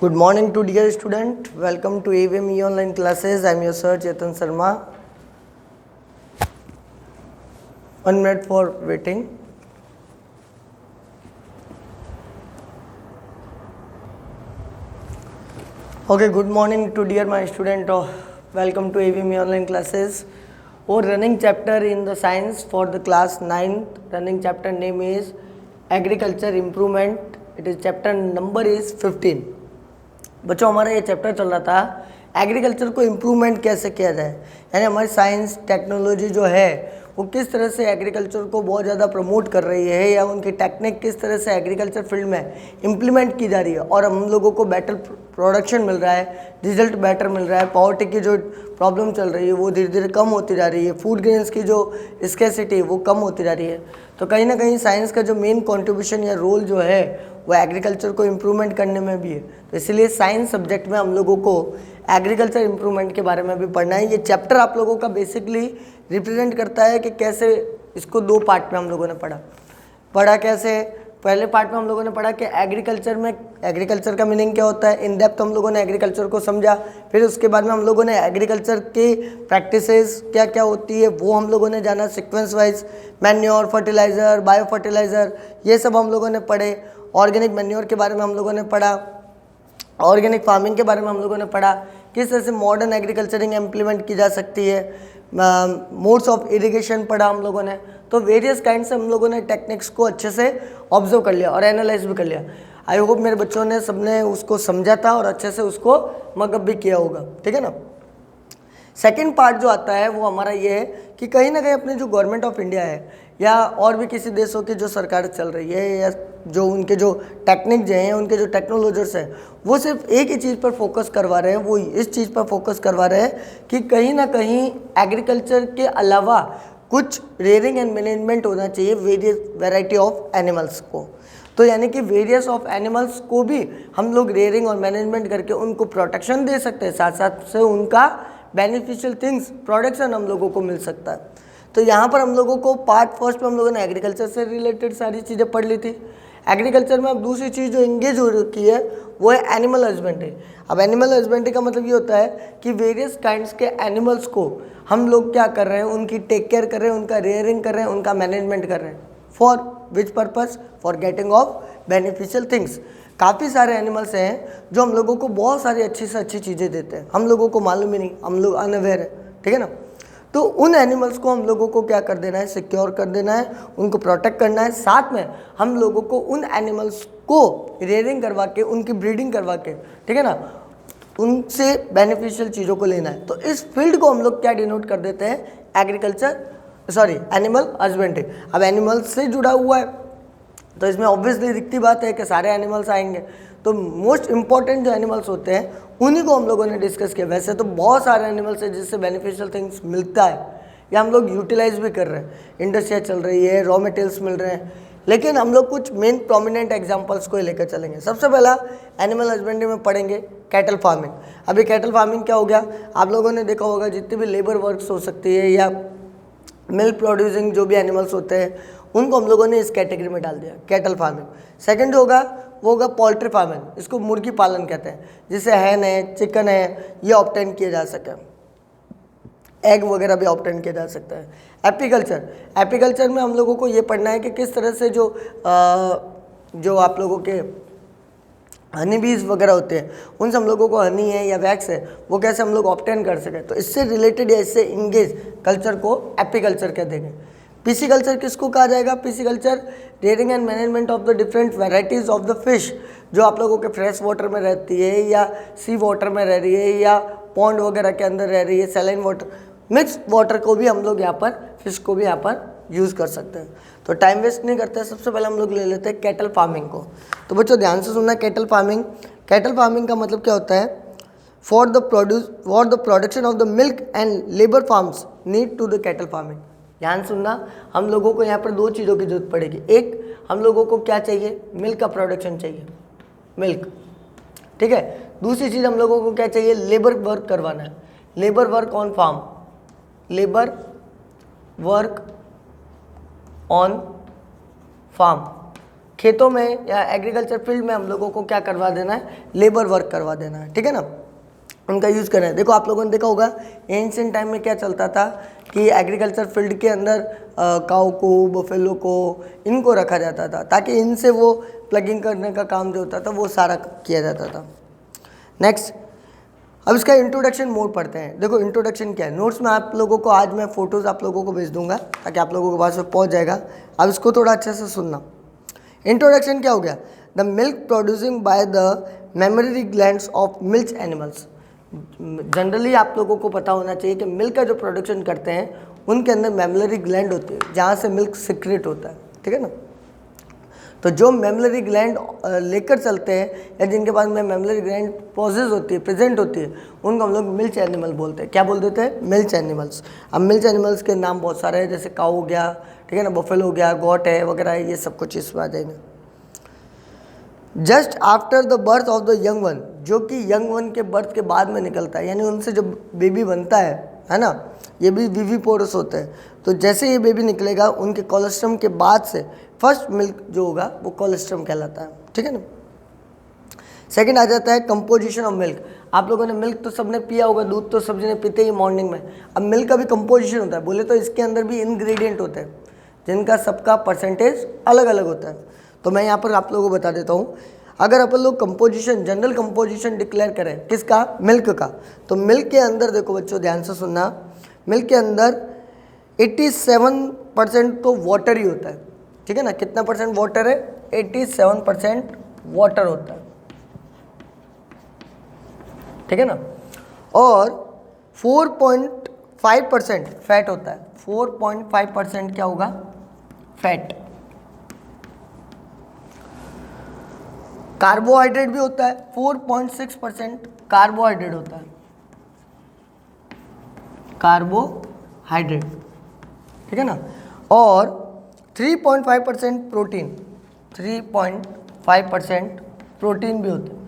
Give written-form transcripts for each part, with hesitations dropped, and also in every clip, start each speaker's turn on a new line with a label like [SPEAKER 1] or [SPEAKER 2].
[SPEAKER 1] Good morning to dear student. Welcome to AVME online classes. I am your sir Chetan Sharma. 1 minute for waiting. Okay, good morning to dear my student. Welcome to AVME online classes. Our running chapter in the science for the class 9th. Running chapter name is Agriculture Improvement. It is chapter number is 15. बच्चों हमारा ये chapter चल रहा था agriculture को improvement कैसे किया जाए, यानी हमारी साइंस टेक्नोलॉजी जो है वो किस तरह से एग्रीकल्चर को बहुत ज़्यादा प्रमोट कर रही है या उनकी टेक्निक किस तरह से एग्रीकल्चर फील्ड में इम्प्लीमेंट की जा रही है और हम लोगों को बेटर प्रोडक्शन मिल रहा है, रिजल्ट बेटर मिल रहा है, पॉवर्टी की जो प्रॉब्लम चल रही है वो धीरे धीरे कम होती जा रही है, फूड ग्रेन्स की जो स्कैसिटी वो कम होती जा रही है। तो कहीं ना कहीं साइंस का जो मेन कॉन्ट्रीब्यूशन या रोल जो है वो एग्रीकल्चर को इम्प्रूवमेंट करने में भी है। तो इसलिए साइंस सब्जेक्ट में हम लोगों को एग्रीकल्चर इम्प्रूवमेंट के बारे में भी पढ़ना है। ये चैप्टर आप लोगों का बेसिकली रिप्रेजेंट करता है कि कैसे इसको दो पार्ट में हम लोगों ने पढ़ा कैसे। पहले पार्ट में हम लोगों ने पढ़ा कि एग्रीकल्चर का मीनिंग क्या होता है, इन डेप्थ हम लोगों ने एग्रीकल्चर को समझा। फिर उसके बाद में हम लोगों ने एग्रीकल्चर के प्रैक्टिसेस क्या क्या होती है वो हम लोगों ने जाना sequence wise, manure, fertiliser, bio fertiliser, ये सब हम लोगों ने पढ़े। ऑर्गेनिक मैन्योर के बारे में हम लोगों ने पढ़ा, ऑर्गेनिक फार्मिंग के बारे में हम लोगों ने पढ़ा, किस तरह से मॉडर्न एग्रीकल्चरिंग इम्प्लीमेंट की जा सकती है, मोड्स ऑफ इरिगेशन पढ़ा हम लोगों ने। तो वेरियस काइंड से हम लोगों ने टेक्निक्स को अच्छे से ऑब्जर्व कर लिया और एनालाइज भी कर लिया। आई होप मेरे बच्चों ने सबने उसको समझा था और अच्छे से उसको मगअप भी किया होगा, ठीक है ना। सेकेंड पार्ट जो आता है वो हमारा ये है कि कहीं ना कहीं अपनी जो गवर्नमेंट ऑफ इंडिया है या और भी किसी देशों की जो सरकार चल रही है या जो उनके जो टेक्निक हैं, उनके जो टेक्नोलॉजर्स हैं, वो सिर्फ एक ही चीज़ पर फोकस करवा रहे हैं। वो इस चीज़ पर फोकस करवा रहे हैं कि कहीं ना कहीं एग्रीकल्चर के अलावा कुछ रेयरिंग एंड मैनेजमेंट होना चाहिए वेरियस वैरायटी ऑफ एनिमल्स को। तो यानी कि वेरियस ऑफ एनिमल्स को भी हम लोग रेयरिंग और मैनेजमेंट करके उनको प्रोटेक्शन दे सकते हैं, साथ साथ से उनका बेनिफिशियल थिंग्स प्रोडक्शन हम लोगों को मिल सकता है। तो यहाँ पर हम लोगों को पार्ट फर्स्ट में हम लोगों ने एग्रीकल्चर से रिलेटेड सारी चीज़ें पढ़ ली थी। एग्रीकल्चर में अब दूसरी चीज़ जो इंगेज हो रखी है वो है एनिमल हस्बेंड्री। अब एनिमल हस्बेंड्री का मतलब ये होता है कि वेरियस काइंड्स के एनिमल्स को हम लोग क्या कर रहे हैं, उनकी टेक केयर कर रहे हैं, उनका रेयरिंग कर रहे हैं, उनका मैनेजमेंट कर रहे हैं। For which purpose? For getting off beneficial things. काफ़ी सारे एनिमल्स हैं जो हम लोगों को बहुत सारी अच्छी से अच्छी चीज़ें देते हैं, हम लोगों को मालूम ही नहीं, हम लोग अनअवेयर है, ठीक है ना। तो उन एनिमल्स को हम लोगों को क्या कर देना है, सिक्योर कर देना है, उनको प्रोटेक्ट करना है। साथ में हम लोगों को उन एनिमल्स को रेयरिंग करवा के, उनकी ब्रीडिंग करवा के, ठीक है ना, उनसे बेनिफिशियल चीज़ों को लेना है। तो इस फील्ड को हम लोग क्या डिनोट कर देते हैं, एनिमल हस्बेंड्री। अब एनिमल्स से जुड़ा हुआ है तो इसमें ऑब्वियसली दिखती बात है कि सारे एनिमल्स आएंगे। तो मोस्ट इंपॉर्टेंट जो एनिमल्स होते हैं उन्हीं को हम लोगों ने डिस्कस किया। वैसे तो बहुत सारे एनिमल्स हैं जिससे बेनिफिशियल थिंग्स मिलता है या हम लोग यूटिलाइज भी कर रहे हैं, इंडस्ट्रिया चल रही है, रॉ मटेरियल्स मिल रहे हैं, लेकिन हम लोग कुछ मेन प्रोमिनेंट एग्जांपल्स को लेकर चलेंगे। सबसे पहला एनिमल हस्बेंड्री में पढ़ेंगे कैटल फार्मिंग। अभी कैटल फार्मिंग क्या हो गया, आप लोगों ने देखा होगा जितनी भी लेबर वर्क्स हो सकती है या मिल्क प्रोड्यूसिंग जो भी एनिमल्स होते हैं उनको हम लोगों ने इस कैटेगरी में डाल दिया, कैटल फार्मिंग। सेकंड जो होगा वो होगा पोल्ट्री फार्मिंग, इसको मुर्गी पालन कहते हैं, जिससे हैन है, चिकन है, ये ऑब्टेन किया जा सके, एग वगैरह भी ऑब्टेन किया जा सकता है। एपीकल्चर में हम लोगों को ये पढ़ना है कि किस तरह से जो आप लोगों के हनी बीज वगैरह होते हैं उनसे हम लोगों को हनी है या वैक्स है वो कैसे हम लोग ऑब्टेन कर सकें। तो इससे रिलेटेड या इससे इंगेज कल्चर को एपीकल्चर कह देंगे। पिसीकल्चर किसको कहा जाएगा, pisciculture rearing and management of the different varieties of the fish जो आप लोगों के फ्रेश वाटर में रहती है या सी वाटर में रह रही है या पॉन्ड वगैरह के अंदर रह रही है, सैलाइन वाटर, मिक्स वाटर को भी हम लोग यहाँ पर, फिश को भी यहाँ पर यूज़ कर सकते हैं। तो टाइम वेस्ट नहीं करते, सबसे पहले हम लोग ले लेते हैं कैटल फार्मिंग को। तो बच्चों ध्यान से सुनना, कैटल फार्मिंग का मतलब क्या होता है, for the production of the milk and labour farms need to the cattle farming. ध्यान सुनना, हम लोगों को यहाँ पर दो चीज़ों की जरूरत पड़ेगी। एक, हम लोगों को क्या चाहिए, मिल्क का प्रोडक्शन चाहिए, मिल्क, ठीक है। दूसरी चीज़ हम लोगों को क्या चाहिए, लेबर वर्क करवाना है, labour work on farm, labour work on farm, खेतों में या एग्रीकल्चर फील्ड में हम लोगों को क्या करवा देना है, लेबर वर्क करवा देना है, ठीक है ना, उनका यूज़ करना है। देखो आप लोगों ने देखा होगा एंशिएंट टाइम में क्या चलता था कि एग्रीकल्चर फील्ड के अंदर काऊ को, बफेलो को, इनको रखा जाता था ताकि इनसे वो प्लगिंग करने का काम जो होता था वो सारा किया जाता था। नेक्स्ट, अब इसका इंट्रोडक्शन मोड पढ़ते हैं। देखो इंट्रोडक्शन क्या है, नोट्स में आप लोगों को आज मैं फ़ोटोज़ आप लोगों को भेज दूंगा ताकि आप लोगों के पास में पहुंच जाएगा। अब इसको थोड़ा अच्छे से सुनना। इंट्रोडक्शन क्या हो गया, the milk producing by the mammary glands of milk animals. Generally आप लोगों को पता होना चाहिए कि मिल्क का जो प्रोडक्शन करते हैं उनके अंदर मेमोरी ग्लैंड होती है जहाँ से मिल्क सीक्रेट होता है, ठीक है ना। तो जो मेमोरी ग्लैंड लेकर चलते हैं या जिनके पास में मेमोरी ग्लैंड पॉजेज होती है, प्रेजेंट होती है, उनको हम लोग मिल्क एनिमल बोलते हैं। क्या बोल देते हैं, मिल्क एनिमल्स। अब मिल्क एनिमल्स के नाम बहुत सारे हैं, जैसे काऊ हो गया, ठीक है ना, बफेलो हो गया, गॉट है वगैरह, ये सब कुछ इसमें आ जाएंगे। Just after the birth of the young one, जो कि यंग वन के बर्थ के बाद में निकलता है, यानी उनसे जब बेबी बनता है ना, ये भी विविपोरस होते हैं। तो जैसे ये बेबी निकलेगा उनके कोलेस्ट्रम के बाद से फर्स्ट मिल्क जो होगा वो कोलेस्ट्रम कहलाता है, ठीक है ना। सेकंड आ जाता है कंपोजिशन ऑफ मिल्क। आप लोगों ने मिल्क तो सबने पिया होगा, दूध तो सब जने पीते ही मॉर्निंग में। अब मिल्क का भी कंपोजिशन होता है, बोले तो इसके अंदर भी इंग्रेडिएंट होते हैं जिनका सबका परसेंटेज अलग अलग होता है। तो मैं यहाँ पर आप लोगों को बता देता हूँ। अगर अपन लोग कंपोजिशन, जनरल कंपोजिशन डिक्लेयर करें किसका, मिल्क का, तो मिल्क के अंदर देखो बच्चों ध्यान से सुनना, मिल्क के अंदर 87% तो वाटर ही होता है, ठीक है ना। कितना परसेंट वाटर है, 87% वाटर होता है, ठीक है ना। और 4.5% फैट होता है। 4.5% क्या होगा, फैट। कार्बोहाइड्रेट भी होता है, 4.6% कार्बोहाइड्रेट होता है, कार्बोहाइड्रेट, ठीक है ना। और 3.5% प्रोटीन, 3.5% प्रोटीन भी होते हैं।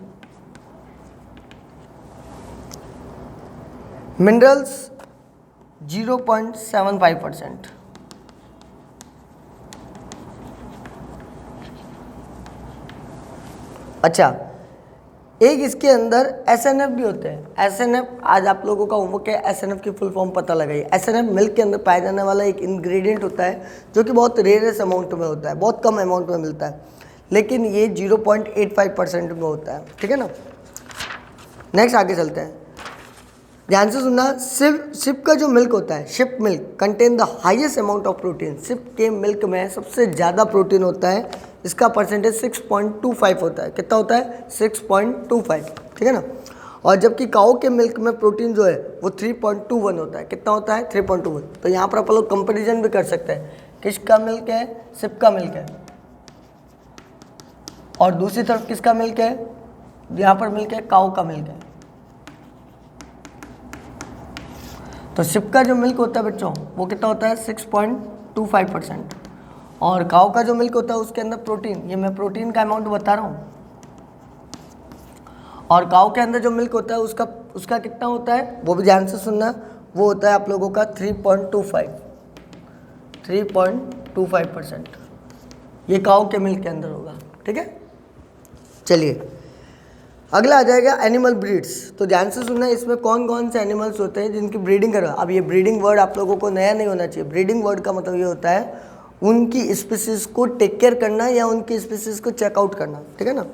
[SPEAKER 1] मिनरल्स 0.75%। अच्छा, एक इसके अंदर SNF भी होते हैं। SNF आज आप लोगों का होमवर्क है, SNF की फुल फॉर्म पता लगाइए। SNF मिल्क के अंदर पाया जाने वाला एक इंग्रेडिएंट होता है जो कि बहुत रेयरेस्ट अमाउंट में होता है, बहुत कम अमाउंट में मिलता है, लेकिन ये 0.85% में होता है, ठीक है ना। नेक्स्ट आगे चलते हैं, ध्यान से सुनना। शिप का जो मिल्क होता है, ship milk contain the highest amount of protein. Ship के मिल्क में सबसे ज़्यादा प्रोटीन होता है, इसका परसेंटेज 6.25 होता है। कितना होता है, 6.25, ठीक है ना। और जबकि काऊ के मिल्क में प्रोटीन जो है वो 3.21 होता है। कितना होता है, 3.21। तो यहाँ पर आप लोग कंपेरिजन भी कर सकते हैं, किसका मिल्क है, शिप का मिल्क है, और दूसरी तरफ किसका मिल्क है, यहाँ पर मिल्क है, काऊ का मिल्क है। तो शिप का जो मिल्क होता है बच्चों वो कितना होता है, 6.25%। और काऊ का जो मिल्क होता है उसके अंदर प्रोटीन, ये मैं प्रोटीन का अमाउंट बता रहा हूँ, और काऊ के अंदर जो मिल्क होता है उसका कितना होता है वो भी ध्यान से सुनना, वो होता है आप लोगों का 3.25%। ये काऊ के मिल्क के अंदर होगा, ठीक है। चलिए अगला आ जाएगा एनिमल ब्रीड्स। तो ध्यान से सुनना, इसमें कौन कौन से एनिमल्स होते हैं जिनकी ब्रीडिंग करो। अब ये ब्रीडिंग वर्ड आप लोगों को नया नहीं होना चाहिए। ब्रीडिंग वर्ड का मतलब ये होता है उनकी स्पीसीज को टेक केयर करना या उनकी स्पीसीज को चेकआउट करना, ठीक है ना।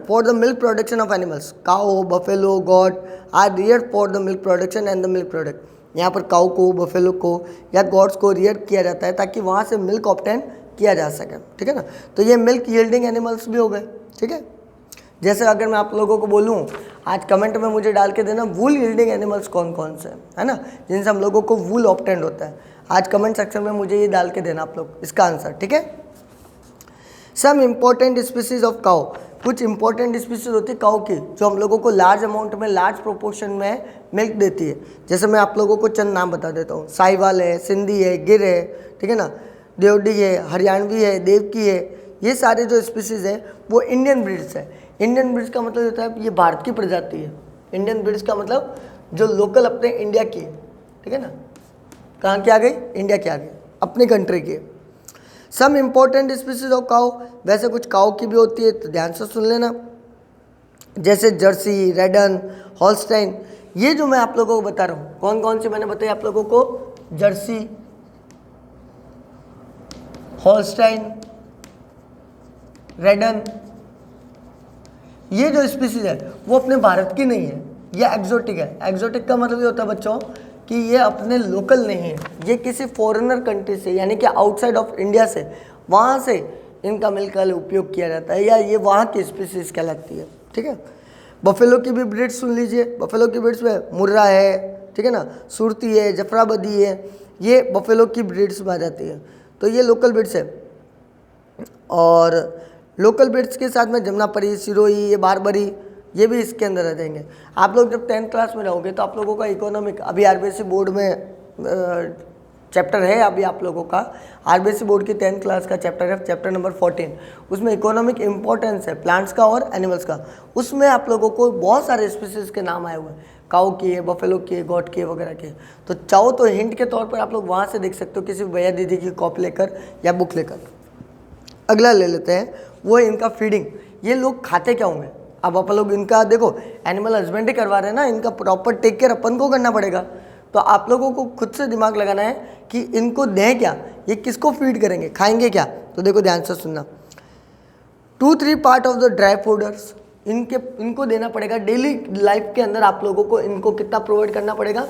[SPEAKER 1] For the milk production of animals, cow, buffalo, goat are reared for the milk production and the milk product. यहाँ पर काऊ को, बफेलो को या गॉड्स को रियर किया जाता है ताकि वहाँ से मिल्क ऑब्टेन किया जा सके, ठीक है ना। तो ये मिल्क यील्डिंग एनिमल्स भी हो गए, ठीक है। जैसे अगर मैं आप लोगों को बोलूँ आज कमेंट में मुझे डाल के देना वूल यील्डिंग एनिमल्स कौन कौन से है ना, जिनसे हम लोगों को वूल ऑब्टेंड होता है। आज कमेंट सेक्शन में मुझे ये डाल के देना आप लोग इसका आंसर, ठीक है। सम इम्पोर्टेंट स्पीसीज ऑफ काऊ, कुछ इंपॉर्टेंट स्पीसीज होती है काऊ की जो हम लोगों को लार्ज अमाउंट में, लार्ज प्रोपोर्शन में मिल्क देती है। जैसे मैं आप लोगों को चंद नाम बता देता हूँ, साहिवाल है, सिंधी है, गिर है, ठीक है ना, देवडी है, हरियाणवी है, देवकी है। ये सारे जो स्पीसीज है वो इंडियन ब्रीड्स है। इंडियन ब्रीड्स का मतलब होता है ये भारत की प्रजाति है। इंडियन ब्रीड्स का मतलब जो लोकल अपने इंडिया की है, ठीक है ना। कहाँ की आ गई, इंडिया की आ गई, अपनी कंट्री की। Some important species of cow, वैसे कुछ काउ की भी होती है तो ध्यान से सुन लेना, जैसे जर्सी, रेडन, हॉल्स्टाइन। ये जो मैं आप लोगों को बता रहा हूँ, कौन कौन सी मैंने बताई आप लोगों को, जर्सी, हॉल्स्टाइन, रेडन, ये जो स्पीसीज है वो अपने भारत की नहीं है, ये एक्जोटिक है। एक्जोटिक का मतलब ये होता है बच्चों कि ये अपने लोकल नहीं है, ये किसी फॉरेनर कंट्री से यानी कि आउटसाइड ऑफ इंडिया से, वहाँ से इनका मिलकर उपयोग किया जाता है, या ये वहाँ की स्पीसीज कहलाती है। ठीक है, बफेलो की भी ब्रीड्स सुन लीजिए। बफेलो की ब्रीड्स में मुर्रा है, ठीक है ना, सुरती है, जफराबादी है, ये बफेलो की ब्रीड्स में आ जाती है। तो ये लोकल ब्रीड्स है। और लोकल ब्रीड्स के साथ में जमुनापरी, सिरोही, ये बारबरी, ये भी इसके अंदर आ जाएंगे। आप लोग जब 10th क्लास में रहोगे तो आप लोगों का इकोनॉमिक, अभी आरबीएससी बोर्ड में चैप्टर है, अभी आप लोगों का आरबीएससी बोर्ड की 10th क्लास का चैप्टर है, चैप्टर नंबर 14। उसमें इकोनॉमिक इंपॉर्टेंस है प्लांट्स का और एनिमल्स का। उसमें आप लोगों को बहुत सारे स्पीसीज के नाम आए हुए हैं, काऊ के, बफेलो के, गॉट के वगैरह के। तो चाहो तो हिंट के तौर पर आप लोग वहाँ से देख सकते हो, किसी भैया दीदी की कॉपी लेकर या बुक लेकर। अगला ले लेते हैं, वो है इनका फीडिंग। ये लोग खाते क्या होंगे? अब अपन लोग इनका देखो एनिमल हस्बेंड्री करवा रहे हैं ना, इनका प्रॉपर टेक केयर अपन को करना पड़ेगा। तो आप लोगों को खुद से दिमाग लगाना है कि इनको दें क्या, ये किसको फीड करेंगे, खाएंगे क्या। तो देखो ध्यान से सुनना, 2-3 पार्ट ऑफ द ड्राई फूडर्स, इनको देना पड़ेगा डेली लाइफ के अंदर। आप लोगों को इनको कितना प्रोवाइड करना पड़ेगा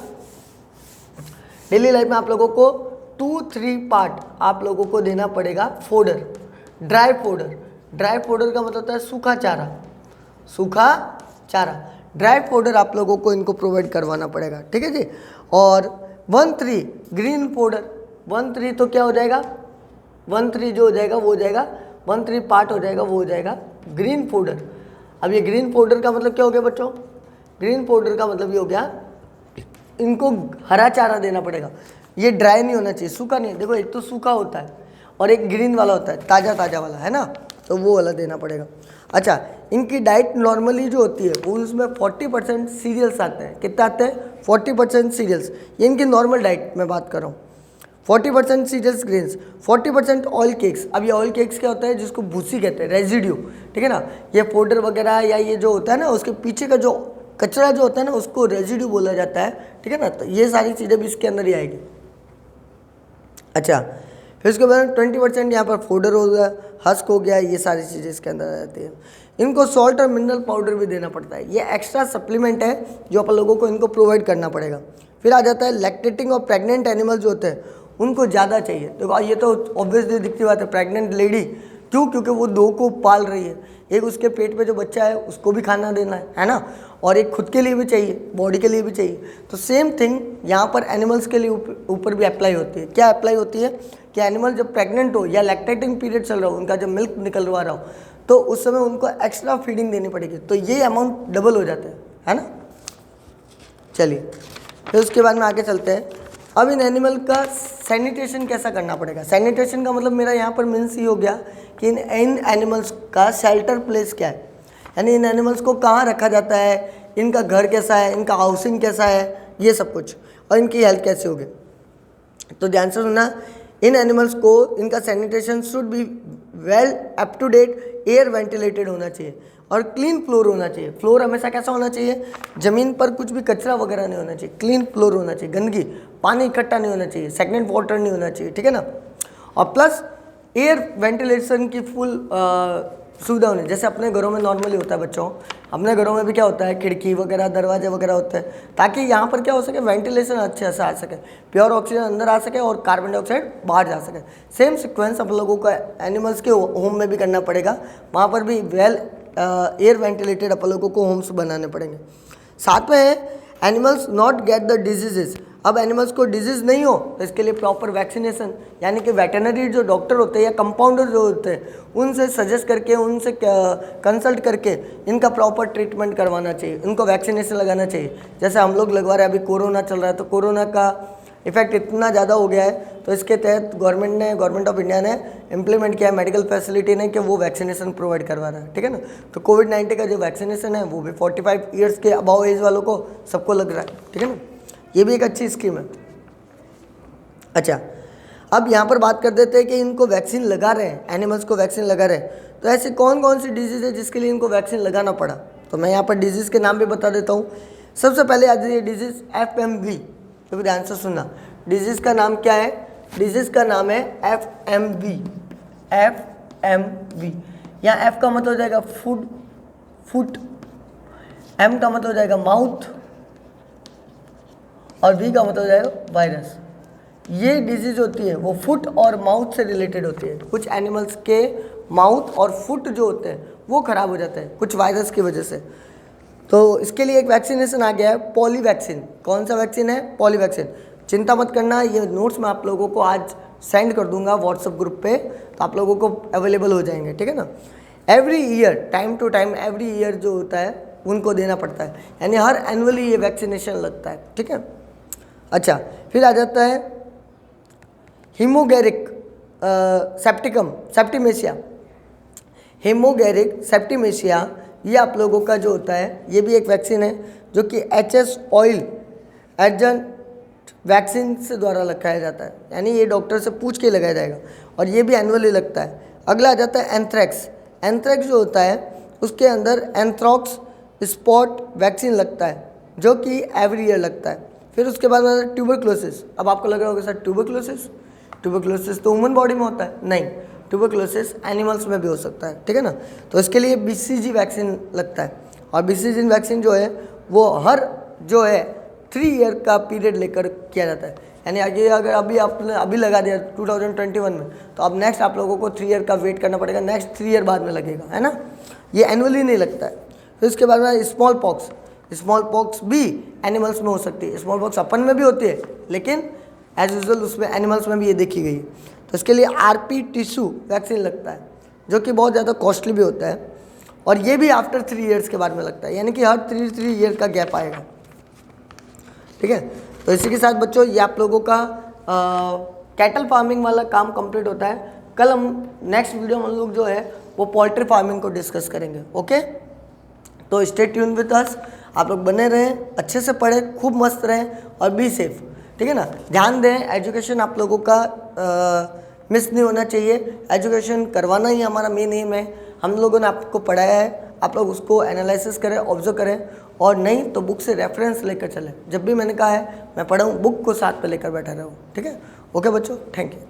[SPEAKER 1] डेली लाइफ में? आप लोगों को 2-3 पार्ट आप लोगों को देना पड़ेगा fodder, dry fodder. Dry fodder का मतलब होता है सूखा चारा, सूखा चारा, ड्राई फोडर आप लोगों को इनको प्रोवाइड करवाना पड़ेगा। ठीक है जी। और 1-3 ग्रीन फोडर, 1-3 तो क्या हो जाएगा, 1-3 जो हो जाएगा वो हो जाएगा 1-3 पार्ट हो जाएगा, वो हो जाएगा ग्रीन फोडर। अब ये ग्रीन फोडर का मतलब क्या हो गया बच्चों? ग्रीन फोडर का मतलब ये हो गया इनको हरा चारा देना पड़ेगा। ये ड्राई नहीं होना चाहिए, सूखा नहीं। देखो एक तो सूखा होता है और एक ग्रीन वाला होता है, ताज़ा ताज़ा वाला, है ना, तो वो वाला देना पड़ेगा। अच्छा, इनकी डाइट नॉर्मली जो होती है वो उसमें 40% सीरियल्स आते हैं। कितना आते हैं? 40% सीरियल्स। ये इनकी नॉर्मल डाइट मैं बात कर रहा हूँ। 40% सीरियल्स, ग्रेन्स, 40% ऑयल केक्स। अब ये ऑयल केक्स क्या होता है, जिसको भूसी कहते हैं, रेजिड्यू, ठीक है ना। ये पाउडर वगैरह या ये जो होता है ना, उसके पीछे का जो कचरा जो होता है ना, उसको रेजिड्यू बोला जाता है, ठीक है ना। तो ये सारी चीज़ें भी इसके अंदर ही आएगी। अच्छा, फिर उसके बाद 20% यहाँ पर फोडर हो गया, हस्क हो गया, ये सारी चीज़ें इसके अंदर आ जाती है। इनको सॉल्ट और मिनरल पाउडर भी देना पड़ता है। ये एक्स्ट्रा सप्लीमेंट है जो अपन लोगों को इनको प्रोवाइड करना पड़ेगा। फिर आ जाता है लैक्टेटिंग और प्रेग्नेंट एनिमल जो होते हैं उनको ज़्यादा चाहिए। देखो ये तो ऑब्वियसली दिखती बात है, प्रेग्नेंट लेडी, क्यों? क्योंकि वो 2 को पाल रही है। एक उसके पेट पे जो बच्चा है उसको भी खाना देना है ना, और एक खुद के लिए भी चाहिए, बॉडी के लिए भी चाहिए। तो सेम थिंग यहाँ पर एनिमल्स के लिए ऊपर भी अप्लाई होती है। क्या अप्लाई होती है कि एनिमल जब प्रेग्नेंट हो या लैक्टेटिंग पीरियड चल रहा हो, उनका जब मिल्क निकलवा रहा हो, तो उस समय उनको एक्स्ट्रा फीडिंग देनी पड़ेगी। तो ये अमाउंट डबल हो जाता है ना। चलिए फिर उसके बाद में आगे चलते हैं। अब इन एनिमल का सैनिटेशन कैसा करना पड़ेगा? सैनिटेशन का मतलब मेरा यहाँ पर मीन्स ये हो गया कि इन एनिमल्स का शेल्टर प्लेस क्या है, यानी इन एनिमल्स को कहाँ रखा जाता है, इनका घर कैसा है, इनका हाउसिंग कैसा है, ये सब कुछ, और इनकी हेल्थ कैसी होगी। तो ध्यान से सुनना, इन एनिमल्स को इनका sanitation should be well up to date, air ventilated होना चाहिए और क्लीन फ्लोर होना चाहिए। फ्लोर हमेशा कैसा होना चाहिए? ज़मीन पर कुछ भी कचरा वगैरह नहीं होना चाहिए, क्लीन फ्लोर होना चाहिए, गंदगी, पानी इकट्ठा नहीं होना चाहिए, स्टैग्नेंट वाटर नहीं होना चाहिए, ठीक है ना। और प्लस एयर वेंटिलेशन की फुल सुविधा होनी, जैसे अपने घरों में नॉर्मली होता है बच्चों, अपने घरों में भी क्या होता है, खिड़की वगैरह, दरवाजे वगैरह होते हैं, ताकि यहाँ पर क्या हो सके, वेंटिलेशन अच्छे से आ सके, प्योर ऑक्सीजन अंदर आ सके और कार्बन डाइऑक्साइड बाहर जा सके। सेम सिक्वेंस आप लोगों को एनिमल्स के होम में भी करना पड़ेगा, वहाँ पर भी वेल एयर वेंटिलेटेड अपन लोगों को होम्स बनाने पड़ेंगे। साथ में है animals not get the diseases. अब एनिमल्स को डिजीज़ नहीं हो तो इसके लिए प्रॉपर वैक्सीनेशन, यानी कि वेटरनरी जो डॉक्टर होते हैं या कंपाउंडर जो होते हैं उनसे सजेस्ट करके, उनसे कंसल्ट करके इनका प्रॉपर ट्रीटमेंट करवाना चाहिए, इनको वैक्सीनेशन लगाना चाहिए। जैसे हम लोग लगवा रहे हैं, अभी कोरोना चल रहा है, तो कोरोना का इफेक्ट इतना ज़्यादा हो गया है, तो इसके तहत गवर्नमेंट ऑफ इंडिया ने इम्प्लीमेंट किया है, मेडिकल फैसिलिटी ने, कि वो वैक्सीनेशन प्रोवाइड करवा रहा है, ठीक है ना। तो कोविड-19 का जो वैक्सीनेशन है वो भी 45 ईयर्स के अबाव एज वालों को सबको लग रहा है, ठीक है ना। ये भी एक अच्छी स्कीम है। अच्छा, अब यहाँ पर बात कर देते हैं कि इनको वैक्सीन लगा रहे हैं, एनिमल्स को वैक्सीन लगा रहे हैं, तो ऐसी कौन कौन सी डिजीज़ है जिसके लिए इनको वैक्सीन लगाना पड़ा। तो मैं यहाँ पर डिजीज़ के नाम भी बता देता हूँ। सबसे पहले आ जाइए डिजीज़ FMV, तो ध्यान से सुनना। डिजीज़ का नाम क्या है? डिजीज़ का नाम है FMV। FMV, यहाँ F का मतलब हो जाएगा फुट, M का मतलब हो जाएगा माउथ और V का मतलब हो जाएगा वायरस। ये डिजीज़ होती है वो फुट और माउथ से रिलेटेड होती है। कुछ एनिमल्स के माउथ और फुट जो होते हैं वो ख़राब हो जाते हैं कुछ वायरस की वजह से। तो इसके लिए एक वैक्सीनेशन आ गया है, पॉली वैक्सीन। कौन सा वैक्सीन है? Poly vaccine. चिंता मत करना, ये नोट्स मैं आप लोगों को आज सेंड कर दूंगा व्हाट्सएप ग्रुप पे, तो आप लोगों को अवेलेबल हो जाएंगे, ठीक है ना। Every year, time to time, every year जो होता है उनको देना पड़ता है, यानी हर एनुअली ये वैक्सीनेशन लगता है, ठीक है। अच्छा, फिर आ जाता है हीमोगैरिक सेप्टिमेशिया। हीमोगैरिक सेप्टिमेशिया ये आप लोगों का जो होता है ये भी एक वैक्सीन है जो कि HS ऑयल एजेंट वैक्सीन से द्वारा लगाया जाता है, यानी ये डॉक्टर से पूछ के लगाया जाएगा और ये भी एनुअली लगता है। अगला आ जाता है एंथ्रैक्स। एंथ्रैक्स जो होता है उसके अंदर एंथ्रॉक्स स्पॉट वैक्सीन लगता है जो कि एवरी ईयर लगता है। फिर उसके बाद में ट्यूबरक्लोसिस। अब आपको लग रहा होगा सर ट्यूबरक्लोसिस तो ह्यूमन बॉडी में होता है, नहीं, ट्यूबरक्लोसिस एनिमल्स में भी हो सकता है, ठीक है ना। तो इसके लिए BCG वैक्सीन लगता है और BCG वैक्सीन जो है वो हर जो है 3 ईयर का पीरियड लेकर किया जाता है, यानी आगे अगर अभी आपने अभी लगा दिया 2021 में, तो अब नेक्स्ट आप लोगों को 3 ईयर का वेट करना पड़ेगा, नेक्स्ट 3 ईयर बाद में लगेगा, है ना। ये एनुअली नहीं लगता है। फिर उसके बाद में स्मॉल पॉक्स भी एनिमल्स में हो सकती है। स्मॉल पॉक्स अपन में भी होती है लेकिन एज यूजुअल उसमें एनिमल्स में भी ये देखी गई है। तो इसके लिए RP टिश्यू वैक्सीन लगता है जो कि बहुत ज़्यादा कॉस्टली भी होता है और ये भी आफ्टर 3 ईयर्स के बाद में लगता है, यानी कि हर 3 ईयर का गैप आएगा, ठीक है। तो इसी के साथ बच्चों ये आप लोगों का कैटल फार्मिंग वाला काम कंप्लीट होता है। कल हम नेक्स्ट वीडियो में हम लोग जो है वो पोल्ट्री फार्मिंग को डिस्कस करेंगे, ओके। तो स्टे ट्यून विद अस, आप लोग बने रहें, अच्छे से पढ़ें, खूब मस्त रहें और बी सेफ, ठीक है ना। ध्यान दें, एजुकेशन आप लोगों का मिस नहीं होना चाहिए। एजुकेशन करवाना ही हमारा मेन एम है। हम लोगों ने आपको पढ़ाया है, आप लोग उसको एनालिसिस करें, ऑब्जर्व करें और नहीं तो बुक से रेफरेंस लेकर चलें। जब भी मैंने कहा है मैं पढ़ाऊँ, बुक को साथ पे लेकर बैठा रहूँ, ठीक है। ओके बच्चों, थैंक यू।